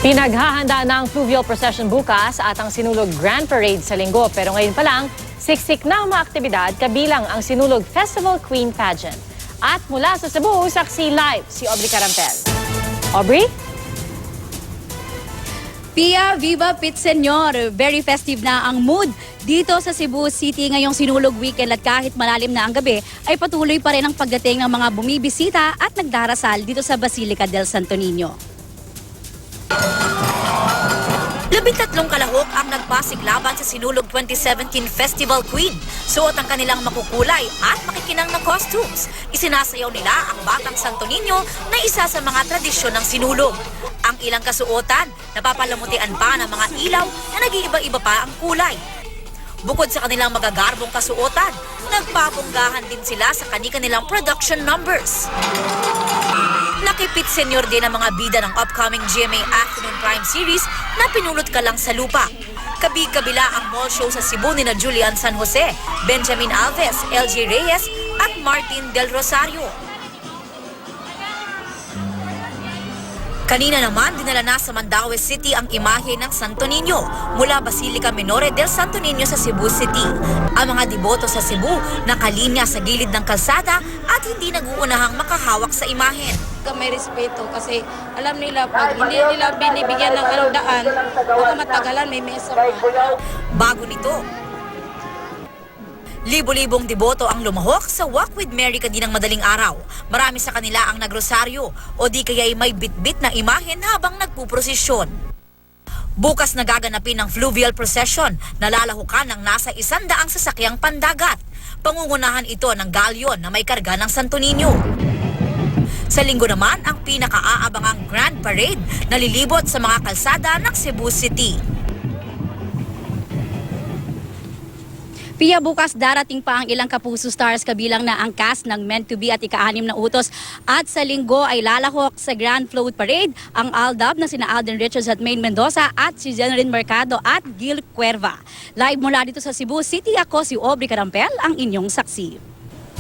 Pinaghahanda na ang fluvial procession bukas at ang Sinulog Grand Parade sa Linggo. Pero ngayon pa lang, siksik na ang mga aktibidad kabilang ang Sinulog Festival Queen Pageant. At mula sa Cebu, saksi live si Aubrey Carampel. Aubrey? Pia, Viva Pit Senyor! Very festive na ang mood dito sa Cebu City ngayong Sinulog Weekend at kahit malalim na ang gabi ay patuloy pa rin ang pagdating ng mga bumibisita at nagdarasal dito sa Basilica del Santo Niño. 13 kalahok ang nagpasiglaban sa Sinulog 2017 Festival Queen. Suot ang kanilang makukulay at makikinang na costumes. Isinasayaw nila ang Batang Santo Niño na isa sa mga tradisyon ng Sinulog. Ang ilang kasuotan, napapalamutian pa ng mga ilaw na nag-iiba-iba pa ang kulay. Bukod sa kanilang magagarbong kasuotan, nagpapunggahan din sila sa kanilang production numbers. Nakipit senyor din ang mga bida ng upcoming GMA Afternoon Prime Series na Pinulot Ka Lang sa Lupa. Kabi-kabila ang mall show sa Cebu ni na Julian San Jose, Benjamin Alves, LG Reyes at Martin Del Rosario. Kanina naman, dinala na sa Mandaue City ang imahe ng Santo Niño mula Basilica Minore del Santo Niño sa Cebu City. Ang mga deboto sa Cebu nakalinya sa gilid ng kalsada at hindi naguunahang makahawak sa imahen. May respeto kasi alam nila pag hindi nila binibigyan ng daan, baka matagalan may mesa pa. Bago nito, libo-libong deboto ang lumahok sa Walk with Mary kaninang madaling araw. Marami sa kanila ang nagrosaryo o di kaya'y may bitbit na imahen habang nagpuprosesyon. Bukas nagaganapin ang fluvial procession na lalahukan ng nasa 100 sasakyang pandagat. Pangungunahan ito ng galyon na may karga ng Santo Niño. Sa linggo naman ang pinaka-aabangang Grand Parade na lilibot sa mga kalsada ng Cebu City. Pia, bukas darating pa ang ilang kapuso stars kabilang na ang cast ng Meant to Be at ika-6 na utos. At sa linggo ay lalahok sa Grand Float Parade ang Aldab na sina Alden Richards at Maine Mendoza at si Jenryn Mercado at Gil Cuerva. Live mula dito sa Cebu City, ako si Aubrey Carampel, ang inyong saksi.